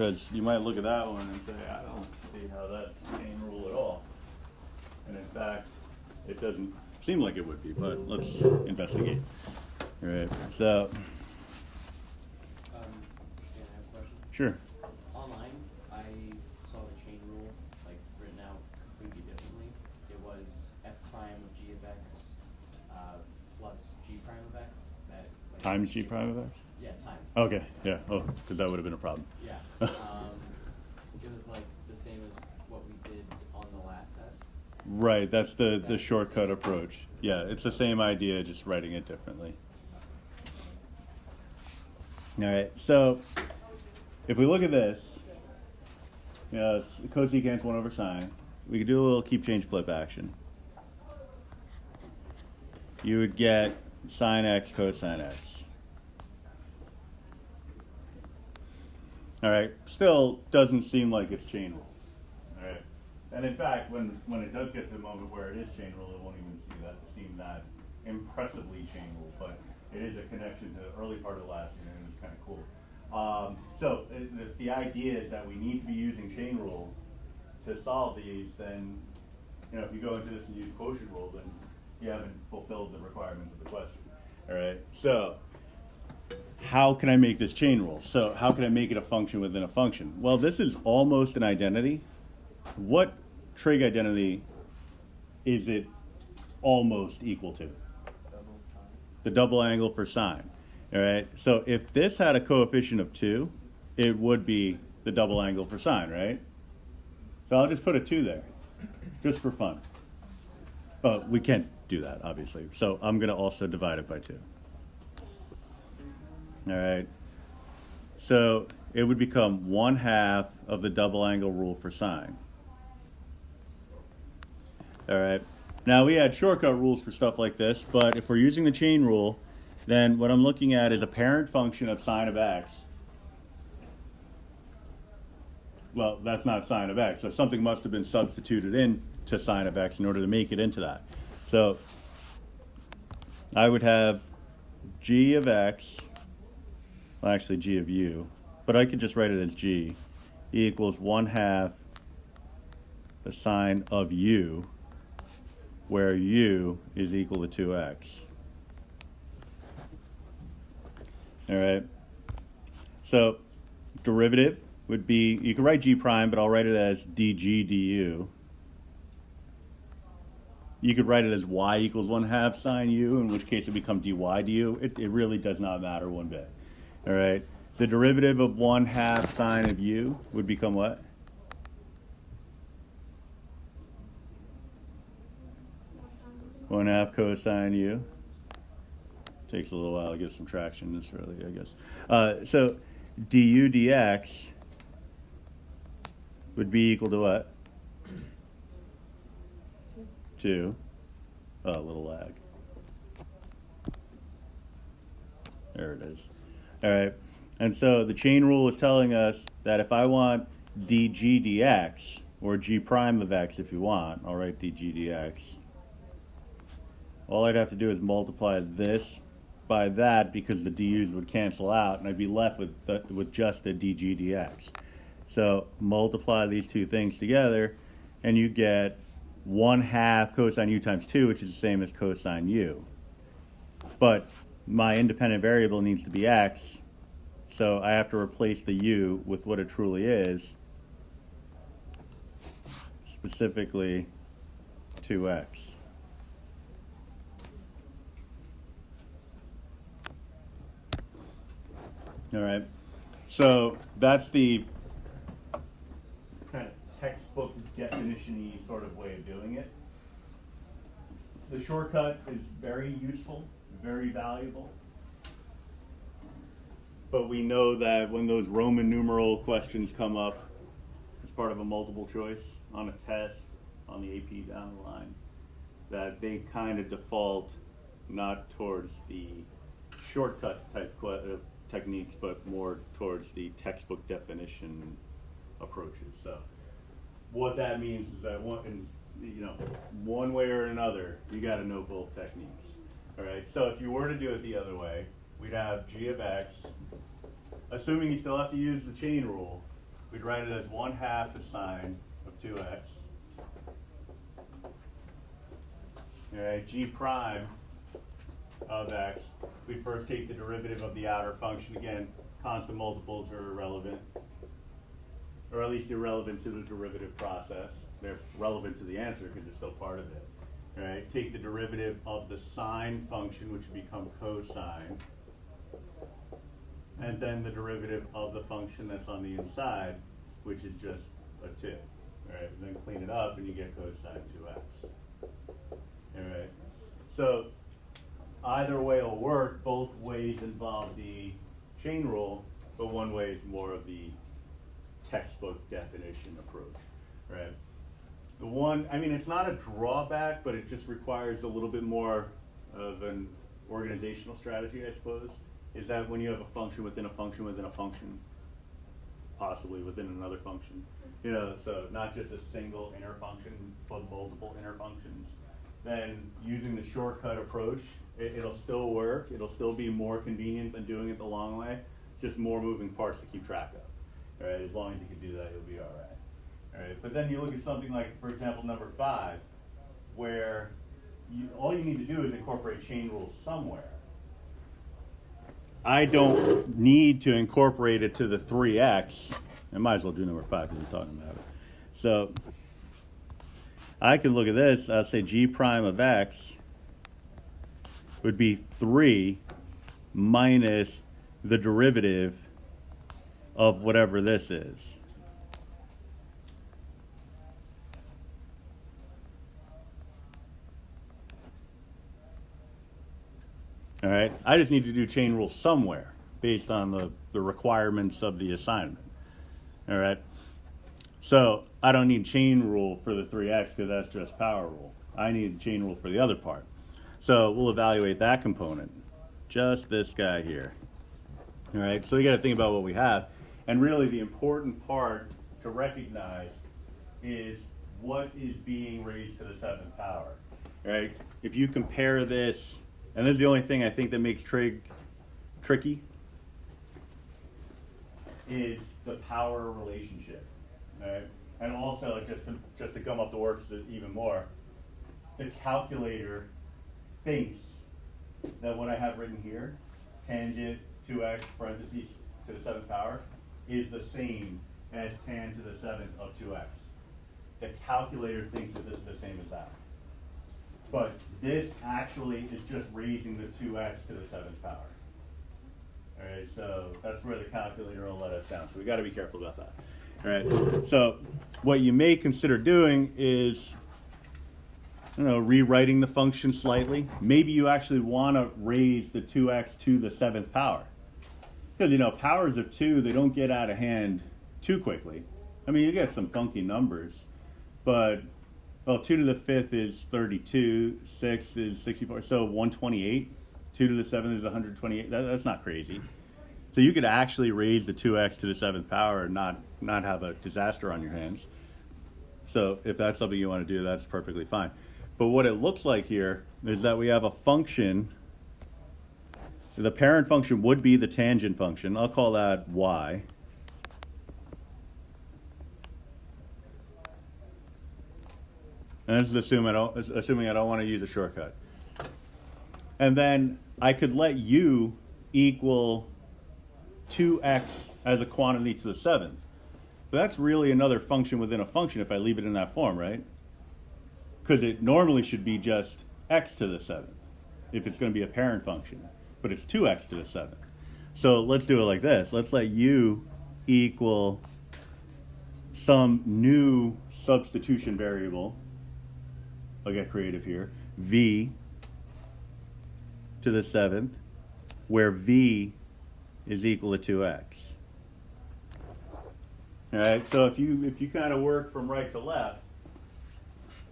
because you might look at that one and say, I don't see how that's chain rule at all. And in fact, it doesn't seem like it would be, but let's investigate. All right, so. Can I have a question? Sure. Online, I saw the chain rule like written out completely differently. It was f prime of g of x plus g prime of x. That like, Times g prime of x? Yeah, times. Okay, yeah. Oh, because that would have been a problem. Yeah. It was like the same as what we did on the last test. Right, that's the shortcut approach. Yeah, it's the same idea, just writing it differently. All right, so if we look at this, you know, cosecant's 1 over sine. We could do a little keep, change, flip action. You would get sine x cosine x. All right, still doesn't seem like it's chain rule. All right, and in fact, when it does get to the moment where it is chain rule, it won't even seem that impressively chain rule, but it is a connection to the early part of the last unit, and it's kind of cool. So the idea is that we need to be using chain rule to solve these. Then, you know, if you go into this and use quotient rule, then you haven't fulfilled the requirements of the question. All right, so how can I make this chain rule? So how can I make it a function within a function? Well, this is almost an identity. What trig identity is it almost equal to? The double angle for sine. All right, so if this had a coefficient of 2, it would be the double angle for sine, right? So I'll just put a 2 there, just for fun. But we can't do that, obviously. So I'm going to also divide it by 2. All right, so it would become 1/2 of the double angle rule for sine. All right, now we had shortcut rules for stuff like this, but if we're using the chain rule, then what I'm looking at is a parent function of sine of x. Well, that's not sine of x, so something must have been substituted into sine of x in order to make it into that. So I would have g of x, well, actually g of u, but I could just write it as g, equals 1/2 the sine of u, where u is equal to 2x. All right, so derivative would be, you could write g prime, but I'll write it as dg du. You could write it as y equals 1/2 sine u, in which case it would become dy du. It really does not matter one bit. All right, the derivative of 1/2 sine of u would become what? One half cosine u. Takes a little while to get some traction, this really, I guess. So du dx would be equal to what? 2. Oh, a little lag. There it is. All right, and so the chain rule is telling us that if I want dg dx, or g prime of x if you want, I'll write dg dx, all I'd have to do is multiply this by that, because the du's would cancel out, and I'd be left with just a dg dx. So multiply these two things together, and you get 1/2 cosine u times 2, which is the same as cosine u. But my independent variable needs to be x, so I have to replace the u with what it truly is, specifically 2x. All right, so that's the kind of textbook definition-y sort of way of doing it. The shortcut is very useful, very valuable, but we know that when those Roman numeral questions come up as part of a multiple choice on a test, on the AP down the line, that they kind of default not towards the shortcut type techniques, but more towards the textbook definition approaches. So what that means is that one way or another, you got to know both techniques. All right. So if you were to do it the other way, we'd have g of x, assuming you still have to use the chain rule. we'd write it as 1/2 the sine of 2x. All right, g prime of x, we first take the derivative of the outer function. Again, constant multiples are irrelevant, or at least irrelevant to the derivative process. They're relevant to the answer because it's still part of it. All right, take the derivative of the sine function, which would become cosine, and then the derivative of the function that's on the inside, which is just a 2. All right, and then clean it up and you get cosine 2x. All right, so either way will work. Both ways involve the chain rule, but one way is more of the textbook definition approach, right? The one, I mean, it's not a drawback, but it just requires a little bit more of an organizational strategy, I suppose, is that when you have a function within a function within a function, possibly within another function, you know, so not just a single inner function, but multiple inner functions, then using the shortcut approach, it'll still work. It'll still be more convenient than doing it the long way, just more moving parts to keep track of. All right, as long as you can do that, you'll be all right. All right, but then you look at something like, for example, number 5, where all you need to do is incorporate chain rules somewhere. I don't need to incorporate it to the 3x. I might as well do number 5 because we're talking about it. So I can look at this. I'll say g prime of x would be 3 minus the derivative of whatever this is. All right, I just need to do chain rule somewhere based on the requirements of the assignment. All right, so I don't need chain rule for the 3x because that's just power rule. I need chain rule for the other part. So we'll evaluate that component, just this guy here. All right, so we got to think about what we have. And really the important part to recognize is what is being raised to the 7th power. All right, if you compare this, and this is the only thing I think that makes trig tricky, is the power relationship. All right? And also, just to gum up the works even more, the calculator thinks that what I have written here, tangent 2x parentheses to the 7th power, is the same as tan to the 7th of 2x. The calculator thinks that this is the same as that. But this actually is just raising the 2x to the 7th power. All right, so that's where the calculator will let us down. So we got to be careful about that. All right, so what you may consider doing is, rewriting the function slightly. Maybe you actually want to raise the 2x to the 7th power. Because, powers of 2, they don't get out of hand too quickly. I mean, you get some funky numbers, but, well, 2 to the 5th is 32, 6 is 64, so 128. 2 to the 7th is 128. That's not crazy. So you could actually raise the 2x to the 7th power and not have a disaster on your hands. So if that's something you want to do, that's perfectly fine. But what it looks like here is that we have a function. The parent function would be the tangent function. I'll call that y. And this is assuming I don't want to use a shortcut. And then I could let u equal 2x as a quantity to the 7th. But that's really another function within a function if I leave it in that form, right? Because it normally should be just x to the 7th if it's going to be a parent function. But it's 2x to the 7th. So let's do it like this. Let's let u equal some new substitution variable. I'll get creative here. V to the 7th, where v is equal to 2x. All right, so if you kind of work from right to left,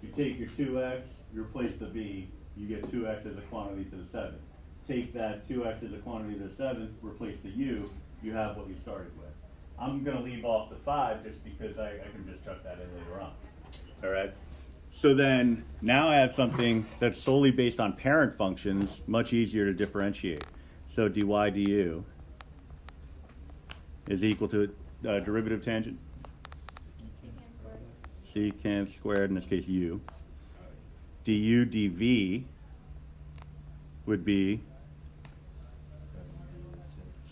you take your 2x, you replace the v, you get 2x as a quantity to the 7th. Take that 2x as a quantity to the 7th, replace the u, you have what you started with. I'm going to leave off the 5 just because I can just chuck that in later on. All right. So then now I have something that's solely based on parent functions, much easier to differentiate. So dy du is equal to derivative tangent? Secant squared, in this case u. Du dv would be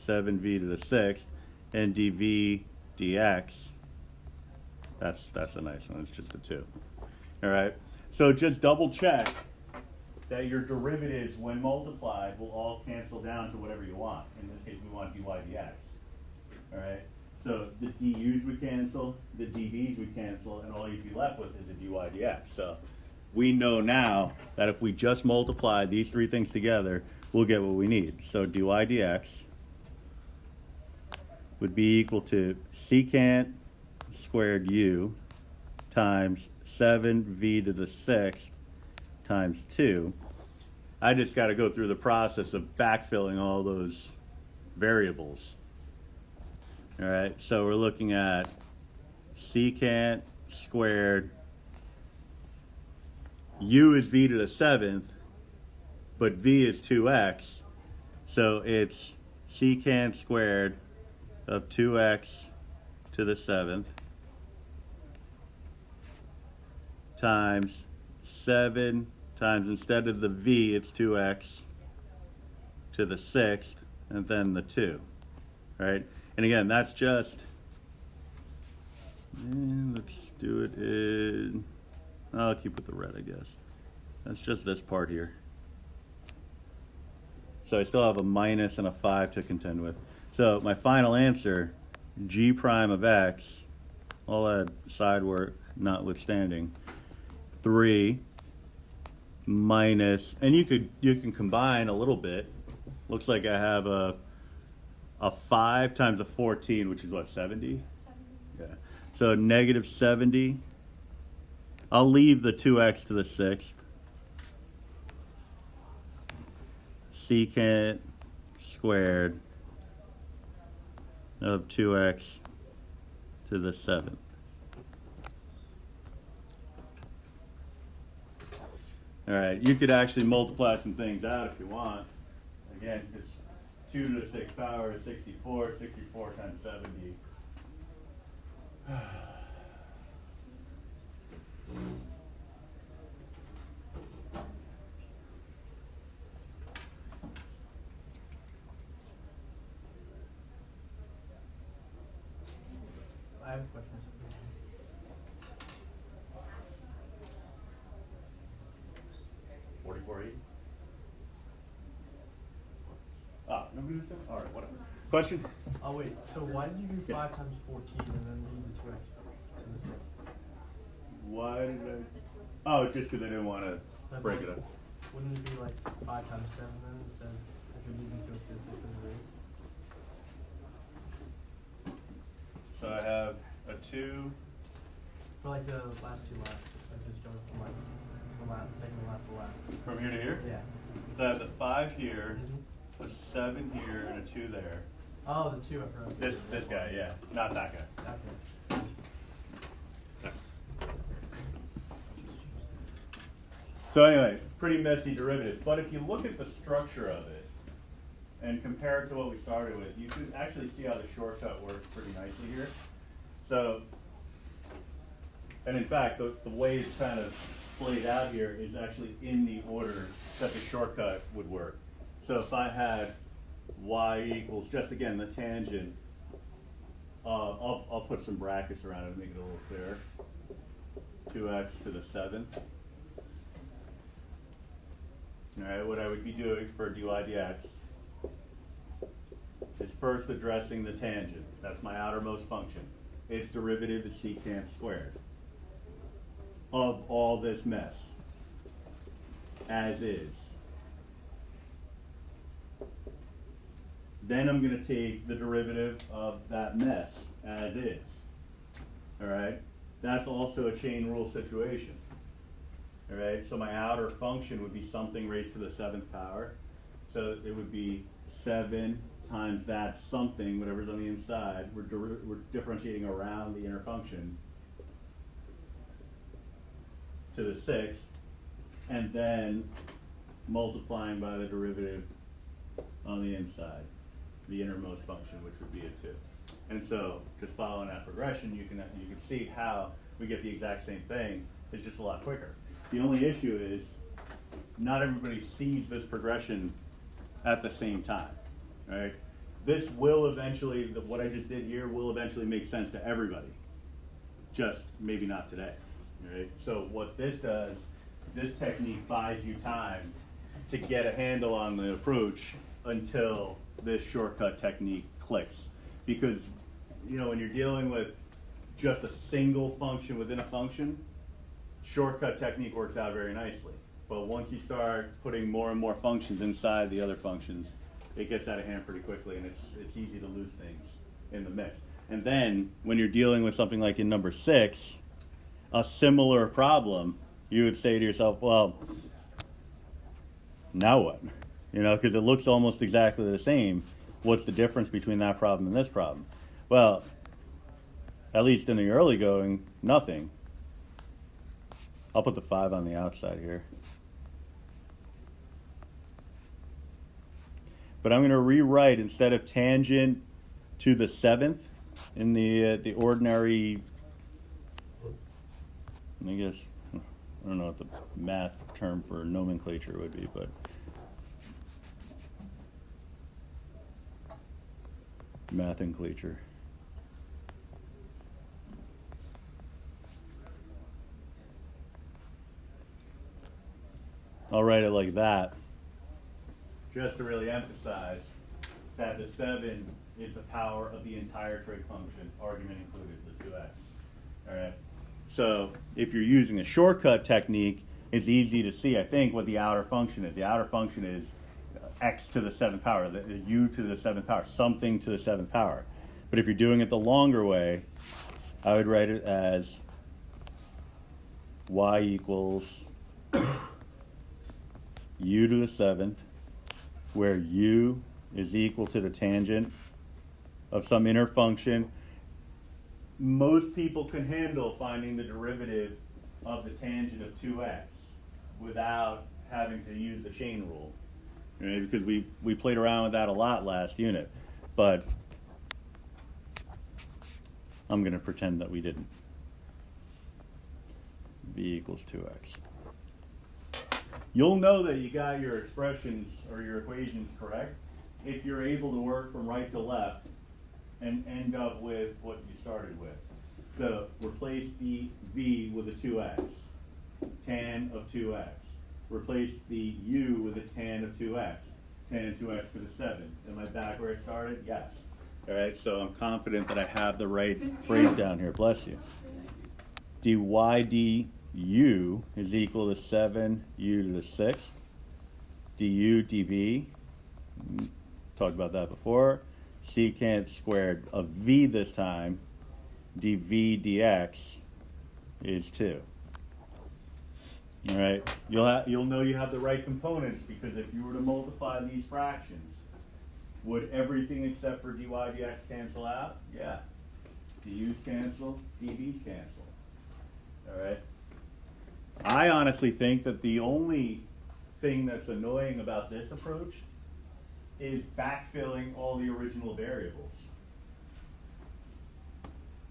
7v to the sixth, and dv dx, that's a nice one, it's just a 2. All right, so just double check that your derivatives, when multiplied, will all cancel down to whatever you want. In this case, we want dy dx. All right, so the du's would cancel, the dv's would cancel, and all you'd be left with is a dy dx. So we know now that if we just multiply these three things together, we'll get what we need. So dy dx would be equal to secant squared u times 7v to the sixth times 2. I just got to go through the process of backfilling all those variables. All right, so we're looking at secant squared, u is v to the seventh, but v is 2x, so it's secant squared of 2x to the seventh times 7 times, instead of the v, it's 2x to the sixth, and then the 2, right? And again, that's just, let's do it in, I'll keep with the red, I guess. That's just this part here. So I still have a minus and a 5 to contend with. So my final answer, g prime of x, all that side work notwithstanding, 3 minus, and you can combine a little bit. Looks like I have a 5 times a 14, which is what, 70? Yeah. So negative 70. I'll leave the 2x to the sixth. Secant squared of 2x to the seventh. All right, you could actually multiply some things out if you want. Again, it's 2 to the sixth power is 64, 64 times 70. I have a question. 44E? Ah, nobody was done? All right, whatever. Question? Oh wait, so why did you do 5 times 14 and then leave the 2x to the sixth? Why did I? Oh, just because I didn't want to break it up. Wouldn't it be like 5 times 7 then, instead of if you're leaving 2x to the sixth as a raise? So I have a 2. For like the last two last, just go from like the last, second to last to last. From here to here? Yeah. So I have the 5 here, Mm-hmm. a 7 here, and a 2 there. Oh, the 2 I forgot. This guy, yeah, not that guy. Okay. So anyway, pretty messy derivative. But if you look at the structure of it and compare it to what we started with, you can actually see how the shortcut works pretty nicely here. So, and in fact, the way it's kind of played out here is actually in the order that the shortcut would work. So if I had y equals, just again, the tangent, I'll put some brackets around it to make it a little clearer. 2x to the seventh. All right, what I would be doing for dy dx is first addressing the tangent. That's my outermost function. Its derivative is secant squared of all this mess, as is. Then I'm going to take the derivative of that mess, as is. All right? That's also a chain rule situation. All right, so my outer function would be something raised to the 7th power. So it would be 7 times that something, whatever's on the inside. We're differentiating around the inner function to the 6th, and then multiplying by the derivative on the inside, the innermost function, which would be a 2. And so just following that progression, you can see how we get the exact same thing. It's just a lot quicker. The only issue is not everybody sees this progression at the same time, right? This will eventually, what I just did here will eventually make sense to everybody, just maybe not today, right? So what this does, this technique buys you time to get a handle on the approach until this shortcut technique clicks. Because, you know, when you're dealing with just a single function within a function, shortcut technique works out very nicely. But once you start putting more and more functions inside the other functions, it gets out of hand pretty quickly, and it's easy to lose things in the mix. And then when you're dealing with something like in number 6, a similar problem, you would say to yourself, well, now what? You know, because it looks almost exactly the same. What's the difference between that problem and this problem? Well, at least in the early going, nothing. I'll put the 5 on the outside here. But I'm going to rewrite, instead of tangent to the 7th in the ordinary, I guess, I don't know what the math term for nomenclature would be, but mathenclature. I'll write it like that, just to really emphasize that the 7 is the power of the entire trig function, argument included, the 2x. All right. So if you're using a shortcut technique, it's easy to see, I think, what the outer function is. The outer function is x to the 7th power, the u to the 7th power, something to the 7th power. But if you're doing it the longer way, I would write it as y equals u to the 7th, where u is equal to the tangent of some inner function. Most people can handle finding the derivative of the tangent of 2x without having to use the chain rule, right? Because we played around with that a lot last unit, but I'm going to pretend that we didn't. V equals 2x. You'll know that you got your expressions or your equations correct if you're able to work from right to left and end up with what you started with. So replace the v with a 2x, tan of 2x. Replace the u with a tan of 2x, tan of 2x to the 7. Am I back where I started? Yes. All right, so I'm confident that I have the right breakdown here. Bless you. dy du is equal to 7u to the 6th. du dv, talked about that before. Secant squared of v this time, dv dx is 2. All right, you'll know you have the right components, because if you were to multiply these fractions, would everything except for dy dx cancel out? Yeah. du's cancel, dv's cancel. All right. I honestly think that the only thing that's annoying about this approach is backfilling all the original variables.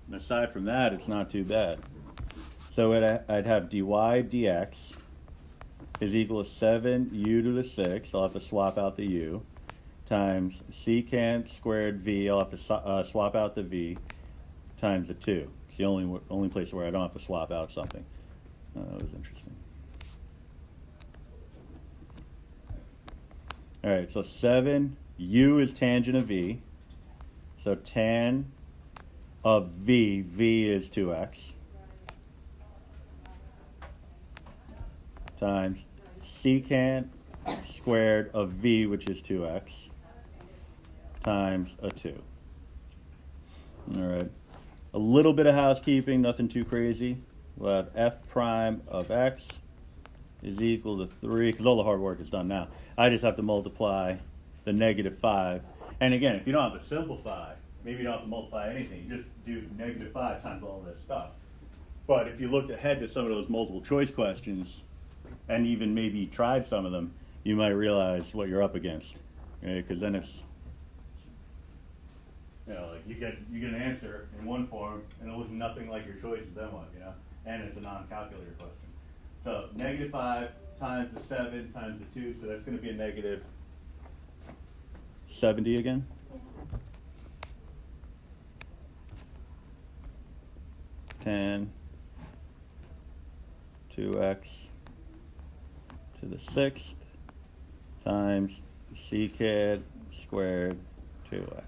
And aside from that, it's not too bad. So I'd have dy dx is equal to 7u to the 6th. I'll have to swap out the u, times secant squared v. I'll have to swap out the v, times the 2. It's the only place where I don't have to swap out something. That was interesting. All right, so 7, u is tangent of v. So tan of v is 2x, times secant squared of v, which is 2x, times a 2. All right, a little bit of housekeeping, nothing too crazy. We'll have f prime of x is equal to 3, because all the hard work is done now. I just have to multiply the negative 5. And again, if you don't have to simplify, maybe you don't have to multiply anything. You just do negative 5 times all this stuff. But if you looked ahead to some of those multiple choice questions, and even maybe tried some of them, you might realize what you're up against. Because then You know, like you get an answer in one form, and it looks nothing like your choices then what, you know? And it's a non-calculator question. So -5 times the 7 times the 2, so that's going to be a negative 70 again. Yeah. 10 2x to the 6th times secant squared 2x.